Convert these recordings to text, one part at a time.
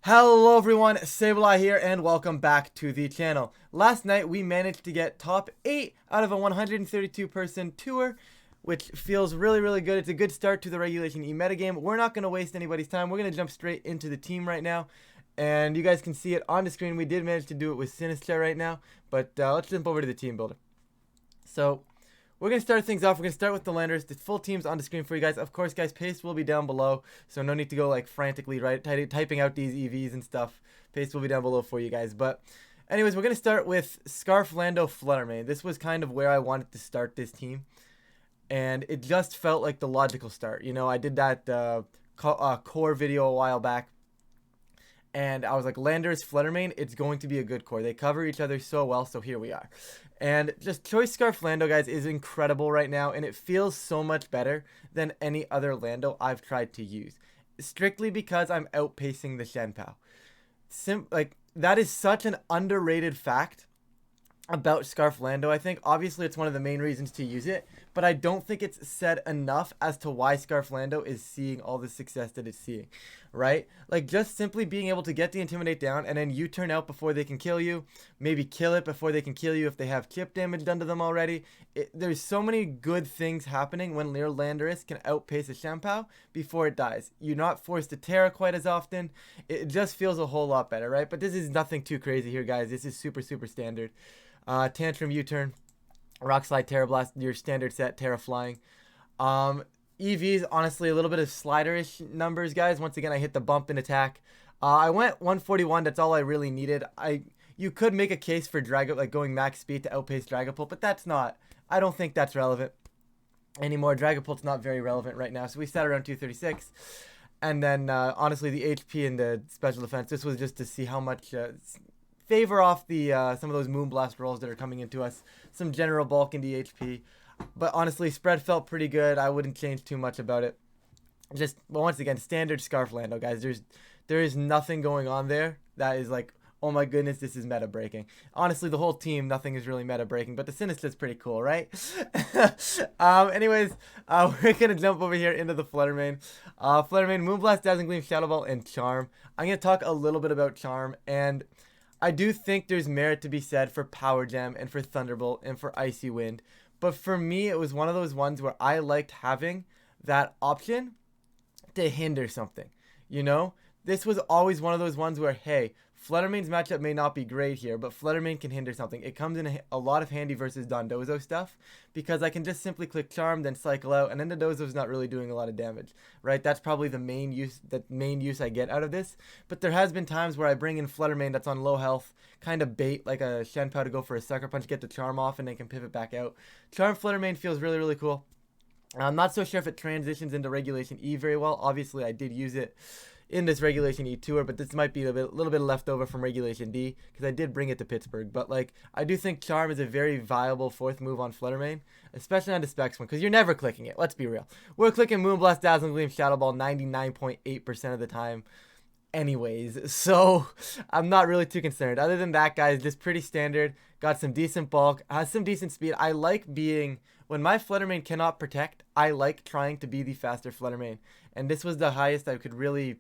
Hello everyone, SableyeVGC here and welcome back to the channel. Last night we managed to get top 8 out of a 132 person tour, which feels really good. It's a good start to the Regulation E metagame. We're not going to waste anybody's time. We're going to jump straight into the team right now. And you guys can see it on the screen. We did manage to do it with SINISTCHA right now, but let's jump over to the team builder. So we're going to start things off. We're going to start with the Landorus. The full team's on the screen for you guys. Of course, guys, paste will be down below, so no need to go like frantically typing out these EVs and stuff. Paste will be down below for you guys. But anyways, we're going to start with Scarlet Flutter Mane. This was kind of where I wanted to start this team, and it just felt like the logical start. You know, I did that core video a while back, and I was like, Landorus, Flutter Mane, it's going to be a good core. They cover each other so well, so here we are. And just Choice Scarf Lando, guys, is incredible right now, and it feels so much better than any other Lando I've tried to use. Strictly because I'm outpacing the Chien-Pao. That is such an underrated fact about Scarf Lando, I think. Obviously, it's one of the main reasons to use it, but I don't think it's said enough as to why Scarf Lando is seeing all the success that it's seeing, right? Like, just simply being able to get the Intimidate down, and then you turn out before they can kill you, maybe kill it before they can kill you if they have chip damage done to them already. There's so many good things happening when your Landorus can outpace a Chien-Pao before it dies. You're not forced to Terra quite as often. It just feels a whole lot better, right? But this is nothing too crazy here, guys. This is super standard. Tantrum U-turn, Rock Slide, Terra Blast, your standard set, Terra Flying. EVs, honestly, a little bit of slider-ish numbers, guys. Once again, I hit the bump in attack. I went 141. That's all I really needed. You could make a case for going max speed to outpace Dragapult, but that's not. I don't think that's relevant anymore. Dragapult's not very relevant right now, so we sat around 236. And then, honestly, the HP and the special defense, this was just to see how much favor off the some of those Moonblast rolls that are coming into us. Some general bulk in the HP. But honestly, spread felt pretty good. I wouldn't change too much about it. Just, well, once again, standard Scarf Lando, guys. There is nothing going on there that is like, oh my goodness, this is meta breaking. Honestly, the whole team, nothing is really meta breaking, but the Sinister is pretty cool, right? Anyways, we're gonna jump over here into the Flutter Mane. Flutter Mane, Moonblast, Dazzling Gleam, Shadow Ball, and Charm. I'm gonna talk a little bit about Charm, and I do think there's merit to be said for Power Gem and for Thunderbolt and for Icy Wind. But for me, it was one of those ones where I liked having that option to hinder something. You know? This was always one of those ones where, hey, Flutter Mane's matchup may not be great here, but Flutter Mane can hinder something. It comes in a lot of handy versus Dondozo stuff, because I can just simply click Charm, then cycle out, and then Dondozo's not really doing a lot of damage, right? That's probably the main use I get out of this. But there has been times where I bring in Flutter Mane that's on low health, kind of bait like a Chien-Pao to go for a Sucker Punch, get the Charm off, and they can pivot back out. Charm Flutter Mane feels really cool. I'm not so sure if it transitions into Regulation E very well. Obviously, I did use it in this Regulation E tour, but this might be a little bit left over from Regulation D, because I did bring it to Pittsburgh. But like, I do think Charm is a very viable fourth move on Flutter Mane, especially on the Specs one, because you're never clicking it. Let's be real. We're clicking Moonblast, Dazzling Gleam, Shadow Ball 99.8% of the time anyways, so I'm not really too concerned. Other than that, guys, just pretty standard. Got some decent bulk, has some decent speed. I like being, when my Flutter Mane cannot protect, I like trying to be the faster Flutter Mane, and this was the highest I could really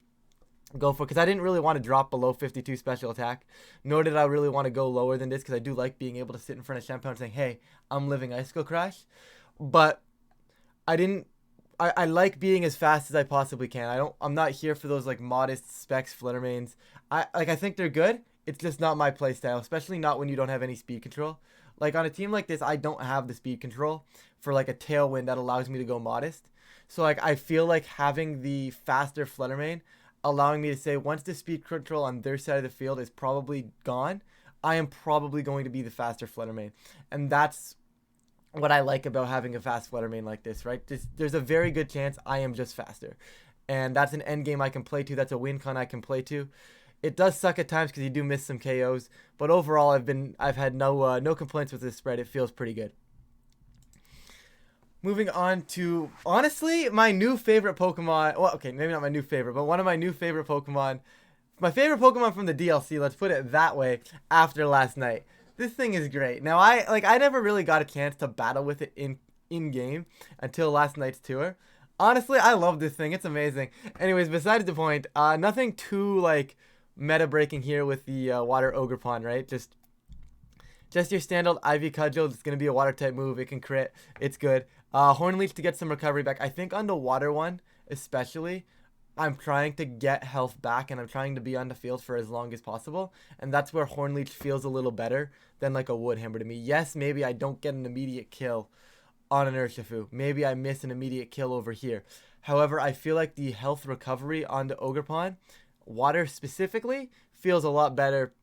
go for, because I didn't really want to drop below 52 special attack, nor did I really want to go lower than this, because I do like being able to sit in front of Chien-Pao and saying, hey, I'm living Icicle Crash. But I like being as fast as I possibly can. I'm not here for those like modest specs Flutter Manes. I think they're good. It's just not my playstyle, especially not when you don't have any speed control. Like on a team like this, I don't have the speed control for like a Tailwind that allows me to go modest. So like, I feel like having the faster Flutter Mane allowing me to say, once the speed control on their side of the field is probably gone, I am probably going to be the faster Flutter Mane. And that's what I like about having a fast Flutter Mane like this, right? There's a very good chance I am just faster. And that's an end game I can play to. That's a win con I can play to. It does suck at times because you do miss some KOs. But overall, I've had no complaints with this spread. It feels pretty good. Moving on to, honestly, my new favorite Pokemon. Well, okay, maybe not my new favorite, but one of my new favorite Pokemon. My favorite Pokemon from the DLC, let's put it that way, after last night. This thing is great. Now, I never really got a chance to battle with it in-game until last night's tour. Honestly, I love this thing. It's amazing. Anyways, besides the point, nothing too, like, meta breaking here with the Water Ogerpon, right? Just your standard Ivy Cudgel. It's going to be a water type move. It can crit. It's good. Hornleech to get some recovery back. I think on the water one, especially, I'm trying to get health back, and I'm trying to be on the field for as long as possible. And that's where Hornleech feels a little better than like a Woodhammer to me. Yes, maybe I don't get an immediate kill on an Urshifu. Maybe I miss an immediate kill over here. However, I feel like the health recovery on the Ogerpon, water specifically, feels a lot better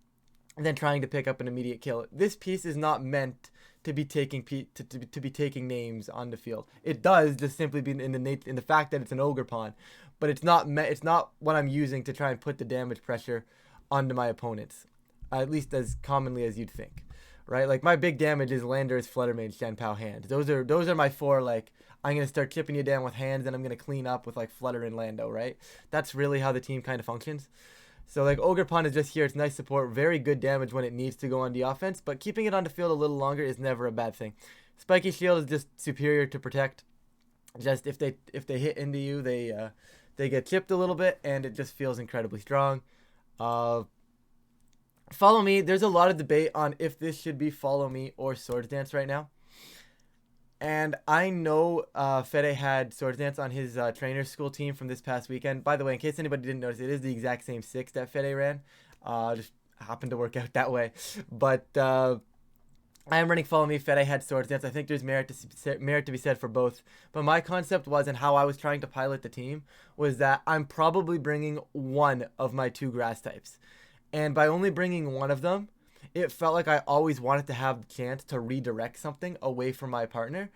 than trying to pick up an immediate kill. This piece is not meant to be taking to be taking names on the field. It does, just simply be in the fact that it's an Ogerpon, but it's not what I'm using to try and put the damage pressure onto my opponents, at least as commonly as you'd think, right? Like my big damage is Landorus, Flutter Mane, Chien-Pao, hands. Those are my four. Like I'm gonna start chipping you down with hands, and I'm gonna clean up with like Flutter and Lando, right? That's really how the team kind of functions. So like Ogerpon is just here. It's nice support, very good damage when it needs to go on the offense, but keeping it on the field a little longer is never a bad thing. Spiky Shield is just superior to protect. Just if they hit into you, they get chipped a little bit, and it just feels incredibly strong. Follow Me. There's a lot of debate on if this should be Follow Me or Swords Dance right now. And I know Fede had Swords Dance on his trainer school team from this past weekend. By the way, in case anybody didn't notice, it is the exact same 6 that Fede ran. Just happened to work out that way. But I am running Follow Me. Fede had Swords Dance. I think there's merit to be said for both. But my concept was, and how I was trying to pilot the team, was that I'm probably bringing one of my 2 grass types. And by only bringing one of them, it felt like I always wanted to have the chance to redirect something away from my partner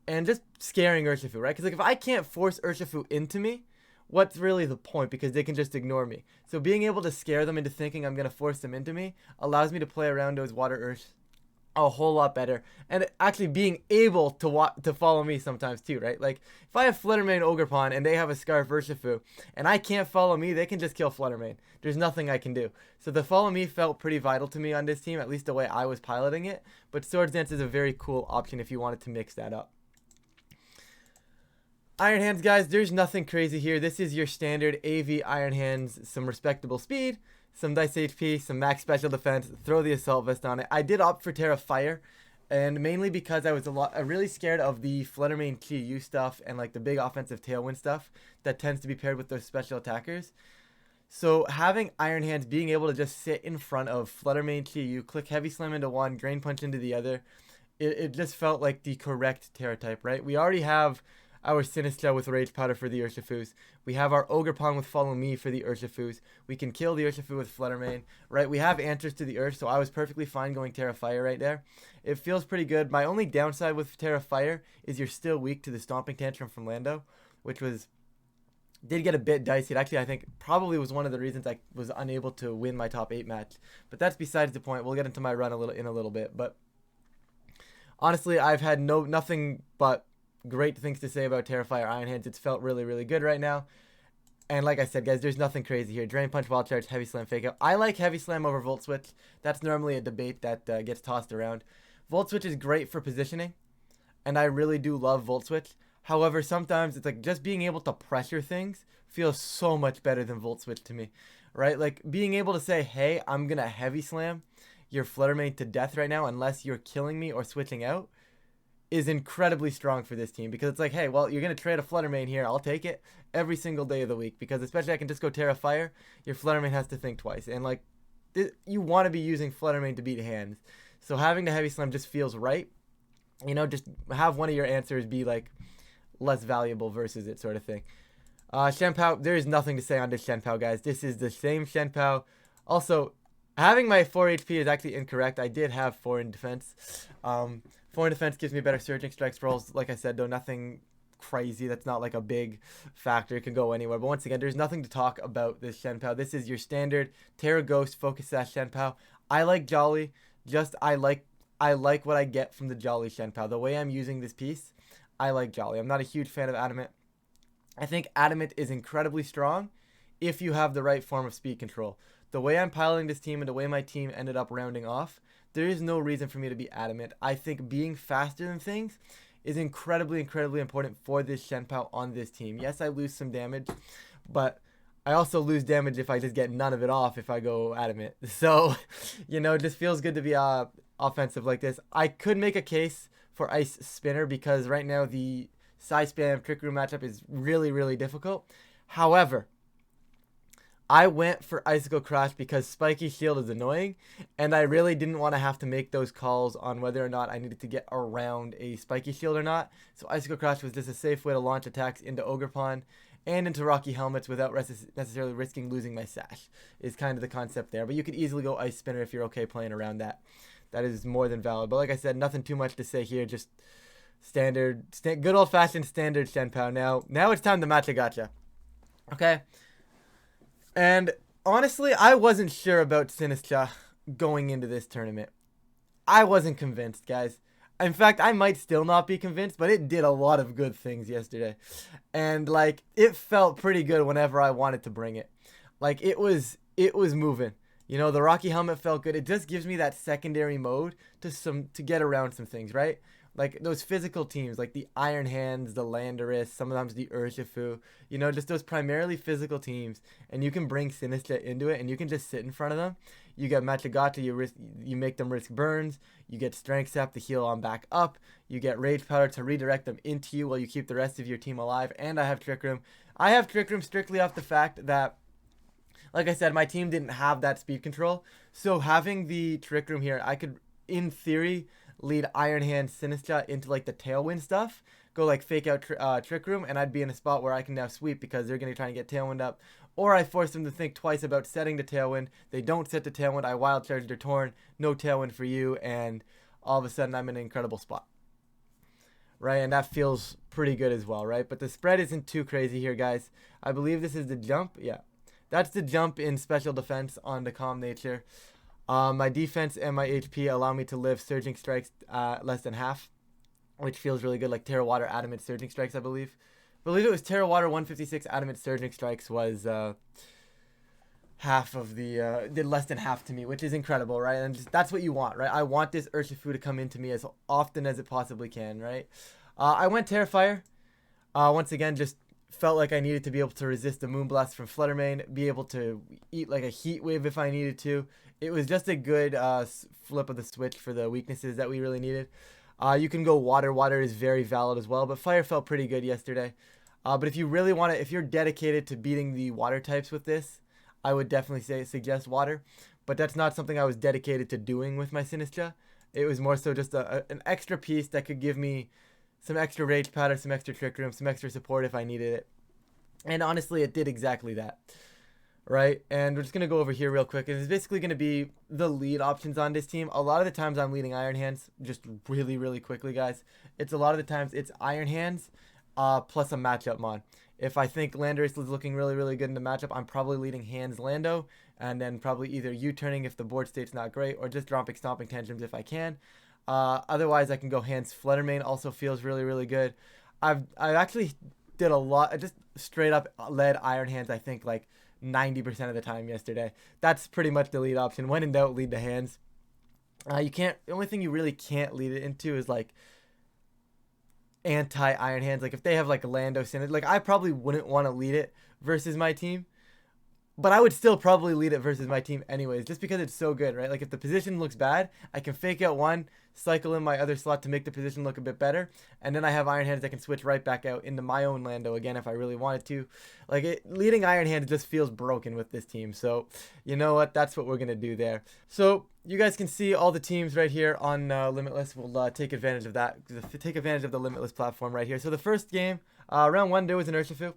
and just scaring Urshifu, right? Because like if I can't force Urshifu into me, what's really the point? Because they can just ignore me. So being able to scare them into thinking I'm going to force them into me allows me to play around those water Ursh a whole lot better, and actually being able to follow me sometimes too, right? Like if I have Flutter Mane Ogerpon and they have a Scarf Urshifu and I can't follow me, they can just kill Flutter Mane. There's nothing I can do. So the follow me felt pretty vital to me on this team, at least the way I was piloting it. But Swords Dance is a very cool option if you wanted to mix that up. Iron Hands, guys, there's nothing crazy here. This is your standard AV Iron Hands, some respectable speed, some dice HP, some max special defense, throw the assault vest on it. I did opt for Terra Fire, and mainly because I was really scared of the Flutter Mane Chi-Yu stuff and like the big offensive tailwind stuff that tends to be paired with those special attackers. So having Iron Hands, being able to just sit in front of Flutter Mane Chi-Yu, click Heavy Slam into one, Drain Punch into the other, it just felt like the correct Terra type, right? We already have our SINISTCHA with Rage Powder for the Urshifus. We have our Ogerpon with Follow Me for the Urshifus. We can kill the Urshifu with Flutter Mane, right? We have answers to the Ursh, so I was perfectly fine going Terra Fire right there. It feels pretty good. My only downside with Terra Fire is you're still weak to the Stomping Tantrum from Lando, which did get a bit dicey. It actually, I think, probably was one of the reasons I was unable to win my top 8 match. But that's besides the point. We'll get into my run in a little bit. But honestly, I've had nothing but great things to say about Terra Fire Iron Hands. It's felt really, really good right now. And like I said, guys, there's nothing crazy here. Drain Punch, Wild Charge, Heavy Slam, Fake Out. I like Heavy Slam over Volt Switch. That's normally a debate that gets tossed around. Volt Switch is great for positioning, and I really do love Volt Switch. However, sometimes it's like just being able to pressure things feels so much better than Volt Switch to me, right? Like being able to say, hey, I'm going to Heavy Slam your Flutter Mane to death right now unless you're killing me or switching out, is incredibly strong for this team, because it's like, hey, well, you're going to trade a Flutter Mane here. I'll take it every single day of the week, because especially I can just go Terra Fire. Your Flutter Mane has to think twice. And like, you want to be using Flutter Mane to beat hands. So having the Heavy Slam just feels right. You know, just have one of your answers be like less valuable versus it sort of thing. Chien-Pao, there is nothing to say on this Chien-Pao, guys. This is the same Chien-Pao. Also, having my 4 HP is actually incorrect. I did have 4 in defense. 4 in defense gives me better Surging Strikes rolls. Like I said, though, nothing crazy. That's not like a big factor. It can go anywhere. But once again, there's nothing to talk about this Chien-Pao. This is your standard Terra Ghost Focus Sash Chien-Pao. I like Jolly. I like what I get from the Jolly Chien-Pao. The way I'm using this piece, I like Jolly. I'm not a huge fan of Adamant. I think Adamant is incredibly strong if you have the right form of speed control. The way I'm piloting this team and the way my team ended up rounding off, there is no reason for me to be Adamant. I think being faster than things is incredibly, incredibly important for this Chien-Pao on this team. Yes, I lose some damage, but I also lose damage if I just get none of it off if I go adamant. So, you know, it just feels good to be offensive like this. I could make a case for Ice Spinner because right now the Psy Spam Trick Room matchup is really, really difficult. However, I went for Icicle Crash because Spiky Shield is annoying, and I really didn't want to have to make those calls on whether or not I needed to get around a Spiky Shield or not. So Icicle Crash was just a safe way to launch attacks into Ogerpon and into Rocky Helmets without necessarily risking losing my Sash, is kind of the concept there. But you could easily go Ice Spinner if you're okay playing around that. That is more than valid. But like I said, nothing too much to say here, just good old-fashioned standard Chien-Pao. Now it's time to Matcha Gotcha. Okay? And honestly, I wasn't sure about SINISTCHA going into this tournament. I wasn't convinced, guys. In fact, I might still not be convinced, but it did a lot of good things yesterday. And, like, it felt pretty good whenever I wanted to bring it. Like, it was moving. You know, the Rocky Helmet felt good. It just gives me that secondary mode to get around some things, right? Like those physical teams, like the Iron Hands, the Landorus, sometimes the Urshifu, you know, just those primarily physical teams. And you can bring SINISTCHA into it and you can just sit in front of them. You get Matcha Gotcha, you make them risk burns. You get Strength Sap to heal on back up. You get Rage Powder to redirect them into you while you keep the rest of your team alive. And I have Trick Room. I have Trick Room strictly off the fact that, like I said, my team didn't have that speed control. So having the Trick Room here, I could, in theory, lead Iron Hand SINISTCHA into like the Tailwind stuff, go like fake out Trick Room, and I'd be in a spot where I can now sweep because they're going to try and get Tailwind up. Or I force them to think twice about setting the Tailwind. They don't set the Tailwind. I Wild Charge their Torn. No Tailwind for you. And all of a sudden I'm in an incredible spot. Right? And that feels pretty good as well, right? But the spread isn't too crazy here, guys. I believe this is the jump. Yeah. That's the jump in special defense on the Calm Nature. My defense and my HP allow me to live Surging Strikes less than half, which feels really good, like Terra Water Adamant Surging Strikes, I believe. I believe it was Terra Water 156 Adamant Surging Strikes was half of the, did less than half to me, which is incredible, right? And just, that's what you want, right? I want this Urshifu to come into me as often as it possibly can, right? I went Terrifier. Once again, just felt like I needed to be able to resist the Moonblast from Flutter Mane, be able to eat like a Heat Wave if I needed to. It was just a good flip of the switch for the weaknesses that we really needed. You can go Water. Water is very valid as well, but Fire felt pretty good yesterday. But if you really want to, if you're dedicated to beating the Water types with this, I would definitely suggest Water. But that's not something I was dedicated to doing with my SINISTCHA. It was more so just an extra piece that could give me some extra Rage Powder, some extra Trick Room, some extra support if I needed it. And honestly, it did exactly that. Right? And we're just going to go over here real quick. It's basically going to be the lead options on this team. A lot of the times I'm leading Iron Hands, just really, really quickly, guys. It's a lot of the times it's Iron Hands plus a matchup mod. If I think Landorus is looking really, really good in the matchup, I'm probably leading Hands Lando. And then probably either U-turning if the board state's not great, or just dropping Stomping Tantrums if I can. Otherwise, I can go Hands Flutter Mane. Also feels really, really good. I actually did a lot. I just straight up led Iron Hands, I think, like 90% of the time yesterday. That's pretty much the lead option. When in doubt, lead the Hands. You can't. The only thing you really can't lead it into is like anti-Iron Hands. Like if they have like a Lando Synod, like I probably wouldn't want to lead it versus my team. But I would still probably lead it versus my team anyways, just because it's so good, right? Like if the position looks bad, I can fake out one, cycle in my other slot to make the position look a bit better, and then I have Iron Hands that can switch right back out into my own Lando again if I really wanted to. Like leading Iron Hands just feels broken with this team, so you know what? That's what we're gonna do there. So you guys can see all the teams right here on Limitless. We'll take advantage of that. Take advantage of the Limitless platform right here. So the first game, round one, there was an Urshifu.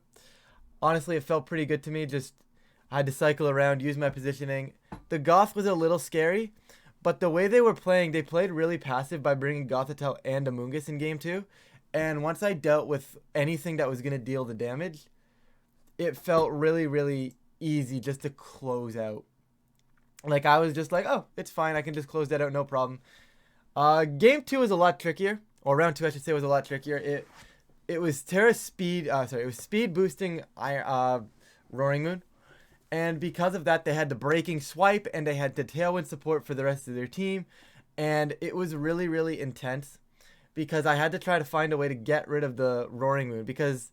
Honestly, it felt pretty good to me. Just I had to cycle around, use my positioning. The Goth was a little scary, but the way they were playing, they played really passive by bringing Gothitelle and Amoonguss in game 2. And once I dealt with anything that was going to deal the damage, it felt really, really easy just to close out. Like, I was just like, oh, it's fine. I can just close that out, no problem. Game 2 was a lot trickier. Or round 2, I should say, was a lot trickier. It was Terra Speed, it was speed boosting Roaring Moon. And because of that, they had the breaking swipe and they had the tailwind support for the rest of their team. And it was really, really intense because I had to try to find a way to get rid of the Roaring Moon because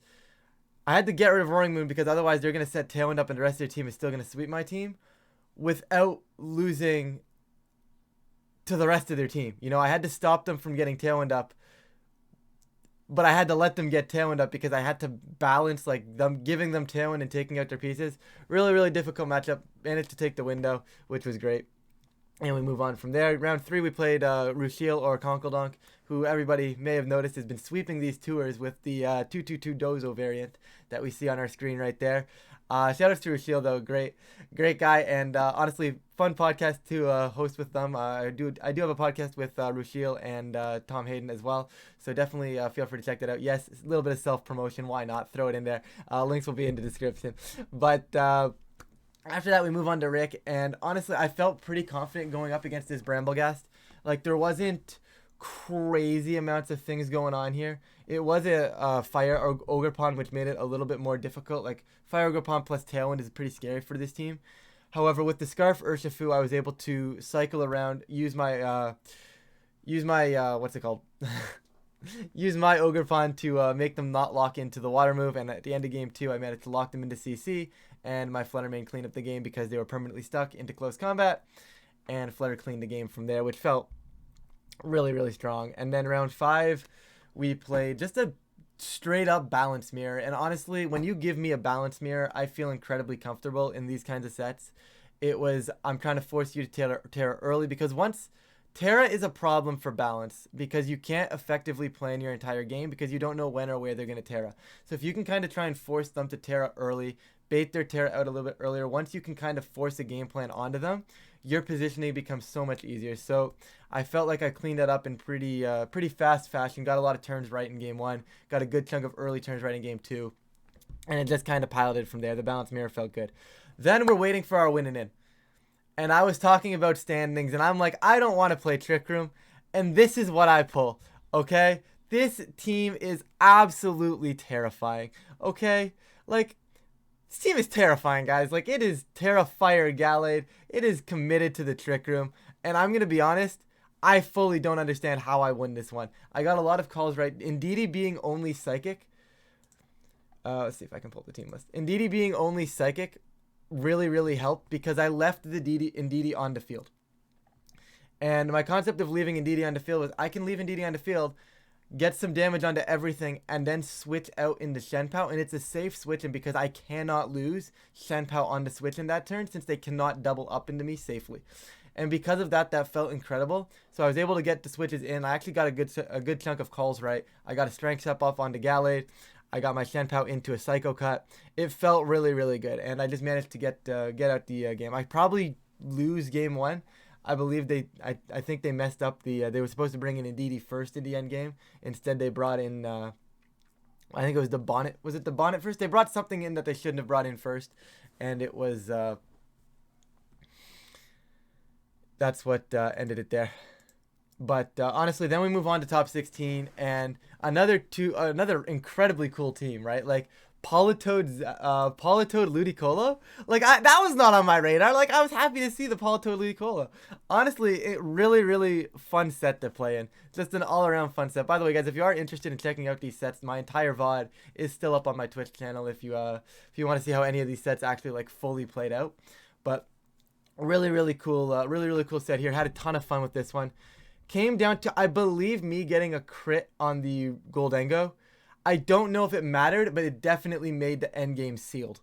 I had to get rid of Roaring Moon because otherwise they're going to set Tailwind up and the rest of their team is still going to sweep my team without losing to the rest of their team. You know, I had to stop them from getting Tailwind up, but I had to let them get Tailwind up because I had to balance like them giving them Tailwind and taking out their pieces. Really, really difficult matchup. Managed to take the window, which was great. And we move on from there. Round 3, we played Rushiel or Conkeldonk, who everybody may have noticed has been sweeping these tours with the 222 Dozo variant that we see on our screen right there. Shout outs to Rushiel, though. Great guy. And honestly, fun podcast to host with them. I do have a podcast with Rushiel and Tom Hayden as well. So definitely feel free to check that out. Yes, a little bit of self-promotion. Why not? Throw it in there. Links will be in the description. But after that, we move on to Rick, and honestly, I felt pretty confident going up against this Bramblegast. Like, there wasn't crazy amounts of things going on here. It was a Fire Ogerpon, which made it a little bit more difficult. Like, Fire Ogerpon plus Tailwind is pretty scary for this team. However, with the Scarf Urshifu, I was able to cycle around, use my what's it called? Use my Ogerpon to make them not lock into the water move, and at the end of game 2, I managed to lock them into CC, and my Flutter Mane cleaned up the game because they were permanently stuck into close combat, and Flutter cleaned the game from there, which felt really, really strong. And then round 5, we played just a straight up balance mirror, and honestly, when you give me a balance mirror, I feel incredibly comfortable in these kinds of sets. It was, I'm trying to force you to Terra early, because once Terra is a problem for balance because you can't effectively plan your entire game because you don't know when or where they're going to Terra. So if you can kind of try and force them to Terra early, bait their Terra out a little bit earlier, once you can kind of force a game plan onto them, your positioning becomes so much easier. So I felt like I cleaned that up in pretty fast fashion, got a lot of turns right in game 1, got a good chunk of early turns right in game 2, and it just kind of piloted from there. The balance mirror felt good. Then we're waiting for our winning in. And I was talking about standings, and I'm like, I don't want to play Trick Room. And this is what I pull, okay? This team is absolutely terrifying, okay? Like, this team is terrifying, guys. Like, it is Terrafire Gallade. It is committed to the Trick Room. And I'm going to be honest, I fully don't understand how I win this one. I got a lot of calls right. Indeedee being only Psychic. Let's see if I can pull up the team list. Indeedee being only Psychic really, really helped because I left the Indeedee on the field. And my concept of leaving Indeedee on the field was I can leave Indeedee on the field, get some damage onto everything, and then switch out into Chien-Pao. And it's a safe switch, and because I cannot lose Chien-Pao on the switch in that turn since they cannot double up into me safely. And because of that, that felt incredible. So I was able to get the switches in. I actually got a good chunk of calls right. I got a Strength Step off onto Gallade. I got my Chien-Pao into a Psycho Cut. It felt really, really good, and I just managed to get out the game. I probably lose game 1. I believe I think they messed up the. They were supposed to bring in Indeedee first in the end game. Instead, they brought in. I think it was the Bonnet. Was it the Bonnet first? They brought something in that they shouldn't have brought in first, and it was. That's what ended it there. But honestly, then we move on to top 16, and another incredibly cool team, right? Like Politoed Ludicolo. Like that was not on my radar. Like I was happy to see the Politoed Ludicolo. Honestly, it really, really fun set to play in. Just an all-around fun set. By the way, guys, if you are interested in checking out these sets, my entire VOD is still up on my Twitch channel. If you want to see how any of these sets actually like fully played out. But really, really cool set here. Had a ton of fun with this one. Came down to, I believe, me getting a crit on the Goldengo. I don't know if it mattered, but it definitely made the end game sealed,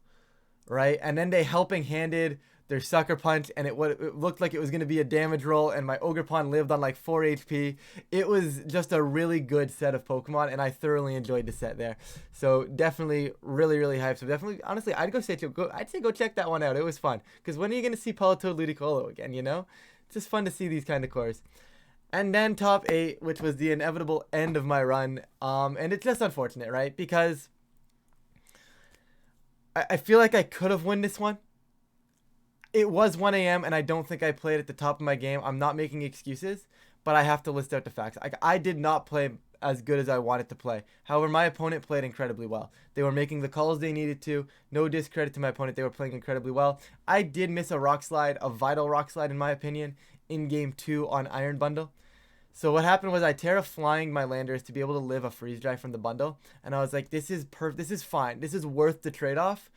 right? And then they helping handed their Sucker Punch, and it looked like it was going to be a damage roll, and my Ogerpon lived on like 4 HP. It was just a really good set of Pokemon, and I thoroughly enjoyed the set there. So definitely really, really hyped. So definitely, honestly, I'd say go check that one out. It was fun. Because when are you going to see Politoed Ludicolo again, you know? It's just fun to see these kind of cores. And then top 8, which was the inevitable end of my run. And it's just unfortunate, right? Because I feel like I could have won this one. It was 1 a.m. and I don't think I played at the top of my game. I'm not making excuses, but I have to list out the facts. I did not play as good as I wanted to play. However, my opponent played incredibly well. They were making the calls they needed to. No discredit to my opponent. They were playing incredibly well. I did miss a Rock Slide, a vital Rock Slide in my opinion, in game 2 on Iron Bundle. So what happened was I Terra-Flying my Landorus to be able to live a freeze dry from the bundle, and I was like, this is fine. This is worth the trade-off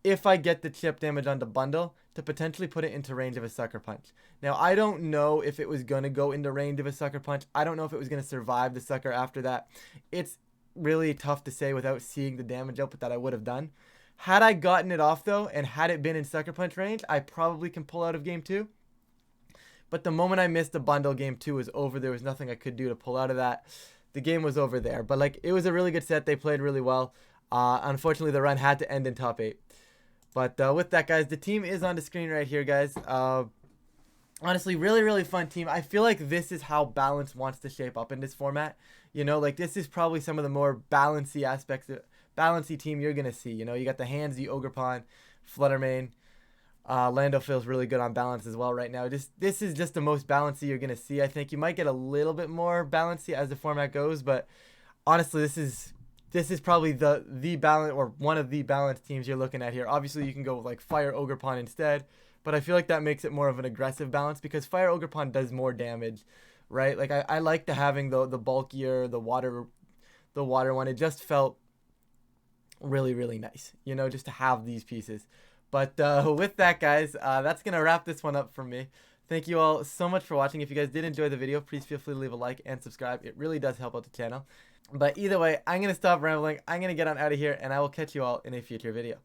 if I get the chip damage on the bundle to potentially put it into range of a Sucker Punch. Now, I don't know if it was going to go into range of a Sucker Punch. I don't know if it was going to survive the Sucker after that. It's really tough to say without seeing the damage output that I would have done. Had I gotten it off, though, and had it been in Sucker Punch range, I probably can pull out of Game 2. But the moment I missed the bundle, Game 2 was over. There was nothing I could do to pull out of that. The game was over there. But, like, it was a really good set. They played really well. Unfortunately, the run had to end in top 8. But with that, guys, the team is on the screen right here, guys. Honestly, really, really fun team. I feel like this is how balance wants to shape up in this format. You know, like, this is probably some of the more balancey aspects, balancey team you're going to see. You know, you got the hands, the Ogerpon, Flutter Mane. Lando feels really good on balance as well right now. This is just the most balancey you're going to see. I think you might get a little bit more balancey as the format goes, but honestly, this is probably the balance, or one of the balanced teams you're looking at here. Obviously, you can go with like Fire Ogerpon instead, but I feel like that makes it more of an aggressive balance because Fire Ogerpon does more damage, right? Like I like to having the bulkier, the water one. It just felt really, really nice, you know, just to have these pieces. But with that, guys, that's going to wrap this one up for me. Thank you all so much for watching. If you guys did enjoy the video, please feel free to leave a like and subscribe. It really does help out the channel. But either way, I'm going to stop rambling. I'm going to get on out of here, and I will catch you all in a future video.